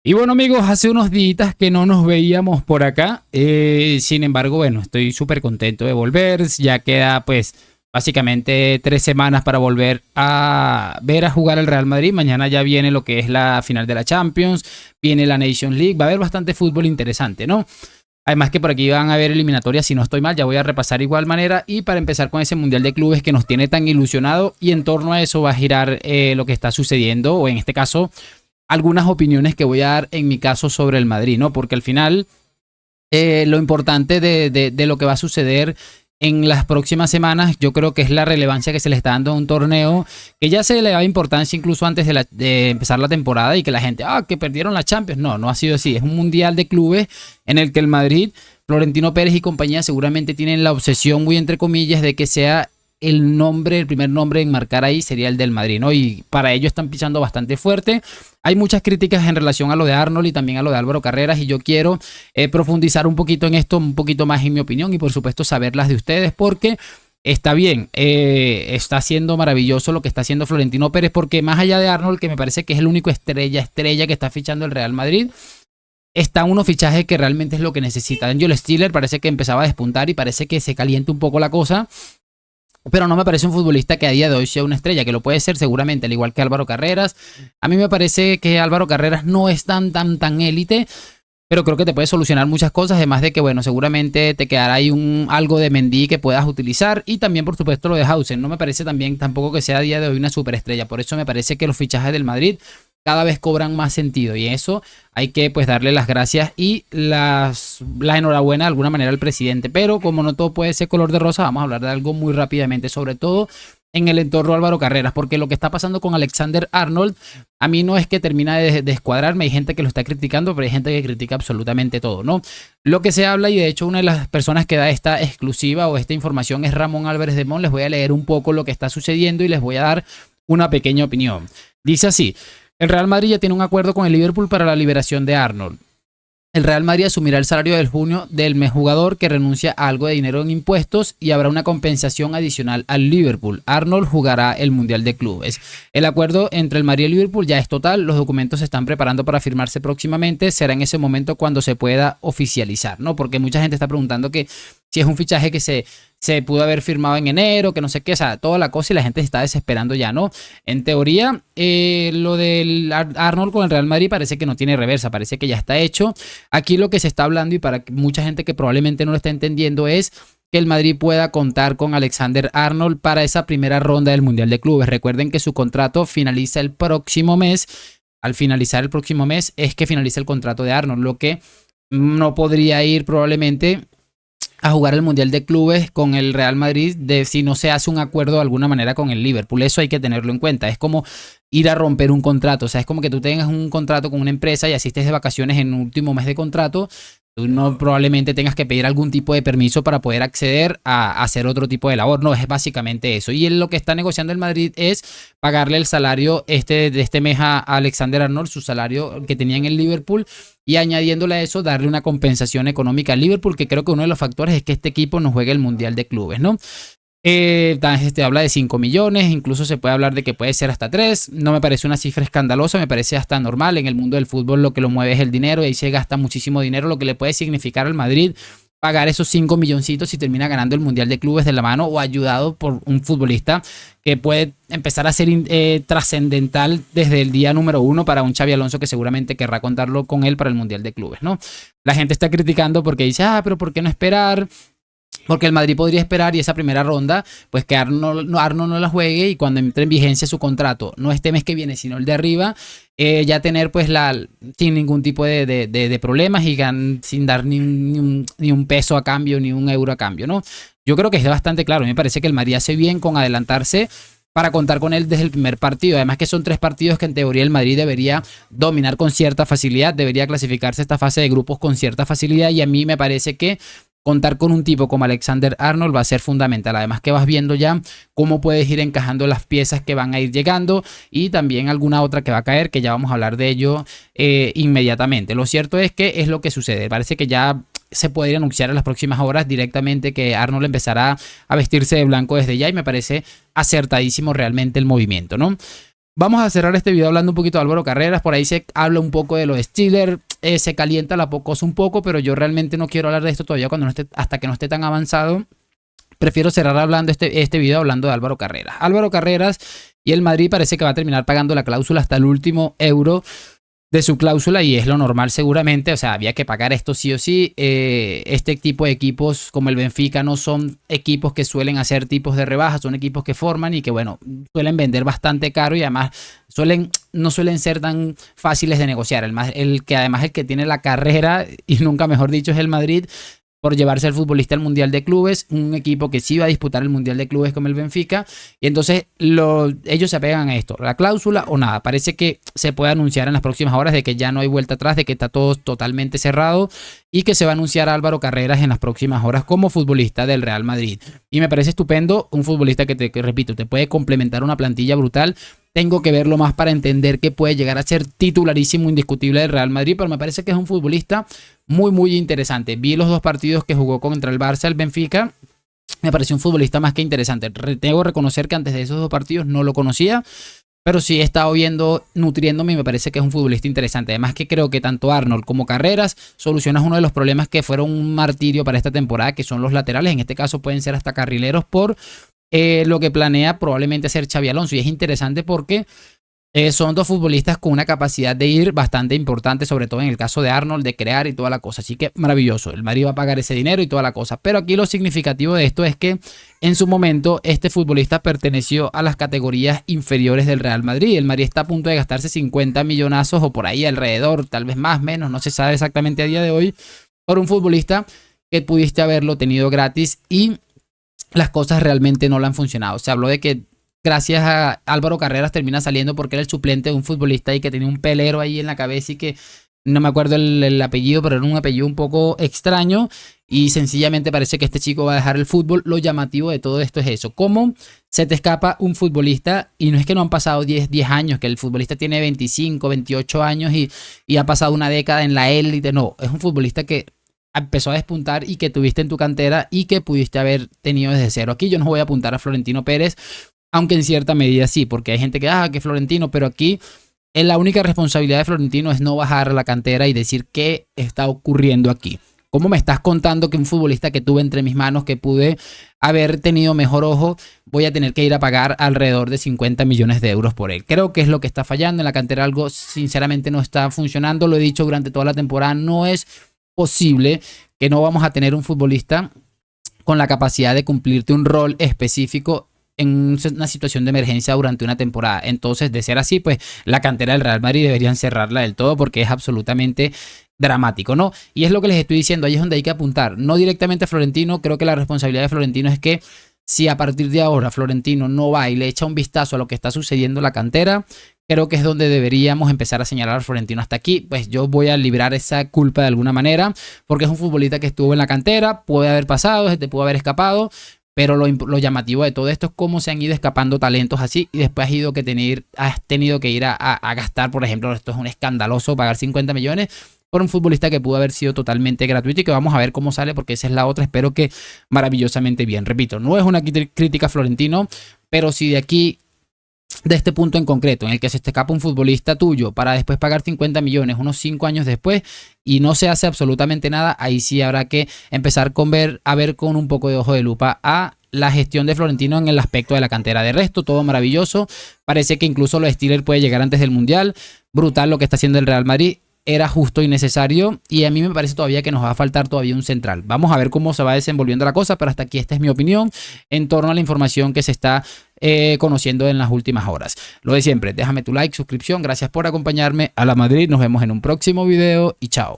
Y bueno amigos, hace unos días que no nos veíamos por acá, sin embargo, bueno, estoy súper contento de volver, ya queda pues básicamente 3 semanas para volver a ver a jugar al Real Madrid. Mañana ya viene lo que es la final de la Champions, viene la Nations League, va a haber bastante fútbol interesante, ¿no? Además que por aquí van a haber eliminatorias, si no estoy mal, ya voy a repasar igual manera. Y para empezar con ese Mundial de Clubes que nos tiene tan ilusionado, y en torno a eso va a girar lo que está sucediendo, o en este caso algunas opiniones que voy a dar en mi caso sobre el Madrid, ¿no? Porque al final lo importante de lo que va a suceder en las próximas semanas, yo creo que es la relevancia que se le está dando a un torneo que ya se le daba importancia incluso antes de empezar la temporada, y que la gente, que perdieron la Champions. No, no ha sido así. Es un Mundial de Clubes en el que el Madrid, Florentino Pérez y compañía seguramente tienen la obsesión, muy entre comillas, de que sea el primer nombre en marcar ahí sería el del Madrid, ¿no? Y para ello están pisando bastante fuerte. Hay muchas críticas en relación a lo de Arnold y también a lo de Álvaro Carreras, y yo quiero profundizar un poquito en esto, un poquito más en mi opinión, y por supuesto saber las de ustedes, porque está bien, está haciendo maravilloso lo que está haciendo Florentino Pérez, porque más allá de Arnold, que me parece que es el único estrella que está fichando el Real Madrid, está unos fichajes que realmente es lo que necesita. Angel Stiller parece que empezaba a despuntar y parece que se calienta un poco la cosa, pero no me parece un futbolista que a día de hoy sea una estrella, que lo puede ser seguramente, al igual que Álvaro Carreras. A mí me parece que Álvaro Carreras no es tan élite, pero creo que te puede solucionar muchas cosas, además de que, bueno, seguramente te quedará ahí algo de Mendy que puedas utilizar, y también, por supuesto, lo de Hausen. No me parece también tampoco que sea a día de hoy una superestrella, por eso me parece que los fichajes del Madrid cada vez cobran más sentido, y eso hay que pues darle las gracias y la enhorabuena de alguna manera al presidente. Pero como no todo puede ser color de rosa, vamos a hablar de algo muy rápidamente, sobre todo en el entorno de Álvaro Carreras, porque lo que está pasando con Alexander Arnold a mí no es que termina de descuadrarme. Hay gente que lo está criticando, pero hay gente que critica absolutamente todo, ¿no? Lo que se habla, y de hecho una de las personas que da esta exclusiva o esta información es Ramón Álvarez de Mon. Les voy a leer un poco lo que está sucediendo y les voy a dar una pequeña opinión. Dice así: el Real Madrid ya tiene un acuerdo con el Liverpool para la liberación de Arnold. El Real Madrid asumirá el salario del junio del jugador que renuncia a algo de dinero en impuestos, y habrá una compensación adicional al Liverpool. Arnold jugará el Mundial de Clubes. El acuerdo entre el Madrid y el Liverpool ya es total. Los documentos se están preparando para firmarse próximamente. Será en ese momento cuando se pueda oficializar, ¿no? Porque mucha gente está preguntando que si es un fichaje que se pudo haber firmado en enero, que no sé qué, o sea, toda la cosa, y la gente se está desesperando ya, ¿no? En teoría, lo del Arnold con el Real Madrid parece que no tiene reversa, parece que ya está hecho. Aquí lo que se está hablando, y para mucha gente que probablemente no lo está entendiendo, es que el Madrid pueda contar con Alexander Arnold para esa primera ronda del Mundial de Clubes. Recuerden que su contrato finaliza el próximo mes. Al finalizar el próximo mes es que finaliza el contrato de Arnold, lo que no podría ir probablemente a jugar el Mundial de Clubes con el Real Madrid si no se hace un acuerdo de alguna manera con el Liverpool. Eso hay que tenerlo en cuenta. Es como ir a romper un contrato. O sea, es como que tú tengas un contrato con una empresa y asistes de vacaciones en el último mes de contrato. Tú no probablemente tengas que pedir algún tipo de permiso para poder acceder a hacer otro tipo de labor. No, es básicamente eso. Y lo que está negociando el Madrid es pagarle el salario de este mes a Alexander Arnold, su salario que tenía en el Liverpool, y añadiéndole a eso, darle una compensación económica al Liverpool, que creo que uno de los factores es que este equipo no juegue el Mundial de Clubes, ¿no? Habla de 5 millones, incluso se puede hablar de que puede ser hasta 3. No me parece una cifra escandalosa, me parece hasta normal. En el mundo del fútbol lo que lo mueve es el dinero, y ahí se gasta muchísimo dinero, lo que le puede significar al Madrid pagar esos 5 milloncitos si termina ganando el Mundial de Clubes de la mano, o ayudado por un futbolista que puede empezar a ser trascendental desde el día número 1 para un Xabi Alonso, que seguramente querrá contarlo con él para el Mundial de Clubes, ¿no? La gente está criticando porque dice, pero ¿por qué no esperar? Porque el Madrid podría esperar, y esa primera ronda, pues que Arnold no la juegue, y cuando entre en vigencia su contrato, no este mes que viene, sino el de arriba, ya tener pues sin ningún tipo de problemas, y sin dar ni un peso a cambio, ni un euro a cambio, ¿no? Yo creo que es bastante claro. Me parece que el Madrid hace bien con adelantarse para contar con él desde el primer partido. Además que son 3 partidos que en teoría el Madrid debería dominar con cierta facilidad, debería clasificarse a esta fase de grupos con cierta facilidad, y a mí me parece que contar con un tipo como Alexander Arnold va a ser fundamental. Además que vas viendo ya cómo puedes ir encajando las piezas que van a ir llegando, y también alguna otra que va a caer, que ya vamos a hablar de ello inmediatamente. Lo cierto es que es lo que sucede. Parece que ya se podría anunciar en las próximas horas directamente que Arnold empezará a vestirse de blanco desde ya, y me parece acertadísimo realmente el movimiento, ¿no? Vamos a cerrar este video hablando un poquito de Álvaro Carreras. Por ahí se habla un poco de los Steelers. Se calienta la cosa un poco, pero yo realmente no quiero hablar de esto todavía hasta que no esté tan avanzado. Prefiero cerrar hablando este video hablando de Álvaro Carreras. Álvaro Carreras y el Madrid parece que va a terminar pagando la cláusula hasta el último euro de su cláusula, y es lo normal seguramente. O sea, había que pagar esto sí o sí. Este tipo de equipos como el Benfica no son equipos que suelen hacer tipos de rebajas, son equipos que forman y que, bueno, suelen vender bastante caro, y además no suelen ser tan fáciles de negociar. El que tiene la carrera, y nunca mejor dicho, es el Madrid, por llevarse al futbolista al Mundial de Clubes, un equipo que sí va a disputar el Mundial de Clubes como el Benfica, y entonces ellos se apegan a esto, la cláusula o nada. Parece que se puede anunciar en las próximas horas de que ya no hay vuelta atrás, de que está todo totalmente cerrado, y que se va a anunciar a Álvaro Carreras en las próximas horas como futbolista del Real Madrid. Y me parece estupendo, un futbolista que repito, te puede complementar una plantilla brutal. Tengo que verlo más para entender que puede llegar a ser titularísimo indiscutible del Real Madrid, pero me parece que es un futbolista muy interesante. Vi los 2 partidos que jugó contra el Barça, el Benfica. Me pareció un futbolista más que interesante. Tengo que reconocer que antes de esos 2 partidos no lo conocía, pero sí he estado viendo, nutriéndome, y me parece que es un futbolista interesante. Además que creo que tanto Arnold como Carreras solucionan uno de los problemas que fueron un martirio para esta temporada, que son los laterales. En este caso pueden ser hasta carrileros por lo que planea probablemente hacer Xabi Alonso. Y es interesante porque son 2 futbolistas con una capacidad de ir bastante importante, sobre todo en el caso de Arnold, de crear y toda la cosa. Así que maravilloso, el Madrid va a pagar ese dinero y toda la cosa. Pero aquí lo significativo de esto es que en su momento este futbolista perteneció a las categorías inferiores del Real Madrid. El Madrid está a punto de gastarse 50 millonazos o por ahí alrededor, tal vez más, menos, no se sabe exactamente a día de hoy, por un futbolista que pudiste haberlo tenido gratis, y las cosas realmente no le han funcionado. Se habló de que gracias a Álvaro Carreras termina saliendo porque era el suplente de un futbolista y que tenía un pelero ahí en la cabeza, y que no me acuerdo el apellido, pero era un apellido un poco extraño, y sencillamente parece que este chico va a dejar el fútbol. Lo llamativo de todo esto es eso, cómo se te escapa un futbolista, y no es que no han pasado 10 años, que el futbolista tiene 25, 28 años y ha pasado una década en la élite. No, es un futbolista que empezó a despuntar y que tuviste en tu cantera y que pudiste haber tenido desde cero. Aquí yo no voy a apuntar a Florentino Pérez, aunque en cierta medida sí, porque hay gente que Florentino, pero aquí la única responsabilidad de Florentino es no bajar a la cantera y decir qué está ocurriendo aquí. ¿Cómo me estás contando que un futbolista que tuve entre mis manos, que pude haber tenido mejor ojo, voy a tener que ir a pagar alrededor de 50 millones de euros por él? Creo que es lo que está fallando en la cantera. Algo sinceramente no está funcionando. Lo he dicho durante toda la temporada, no es posible que no vamos a tener un futbolista con la capacidad de cumplirte un rol específico en una situación de emergencia durante una temporada. Entonces, de ser así, pues la cantera del Real Madrid deberían cerrarla del todo, porque es absolutamente dramático, ¿no? Y es lo que les estoy diciendo, ahí es donde hay que apuntar. No directamente a Florentino. Creo que la responsabilidad de Florentino es que si a partir de ahora Florentino no va y le echa un vistazo a lo que está sucediendo en la cantera, creo que es donde deberíamos empezar a señalar a Florentino. Hasta aquí, pues yo voy a librar esa culpa de alguna manera, porque es un futbolista que estuvo en la cantera, puede haber pasado, se te pudo haber escapado, pero lo llamativo de todo esto es cómo se han ido escapando talentos así, y después has tenido que ir a gastar. Por ejemplo, esto es un escandaloso, pagar 50 millones por un futbolista que pudo haber sido totalmente gratuito, y que vamos a ver cómo sale, porque esa es la otra. Espero que maravillosamente bien. Repito, no es una crítica a Florentino, pero si de aquí, de este punto en concreto, en el que se te escapa un futbolista tuyo para después pagar 50 millones unos 5 años después y no se hace absolutamente nada, ahí sí habrá que empezar a ver con un poco de ojo de lupa a la gestión de Florentino en el aspecto de la cantera. De resto, todo maravilloso. Parece que incluso los Steelers puede llegar antes del Mundial. Brutal lo que está haciendo el Real Madrid. Era justo y necesario, y a mí me parece todavía que nos va a faltar todavía un central. Vamos a ver cómo se va desenvolviendo la cosa, pero hasta aquí esta es mi opinión en torno a la información que se está conociendo en las últimas horas. Lo de siempre, déjame tu like, suscripción. Gracias por acompañarme. A la Madrid, nos vemos en un próximo video y chao.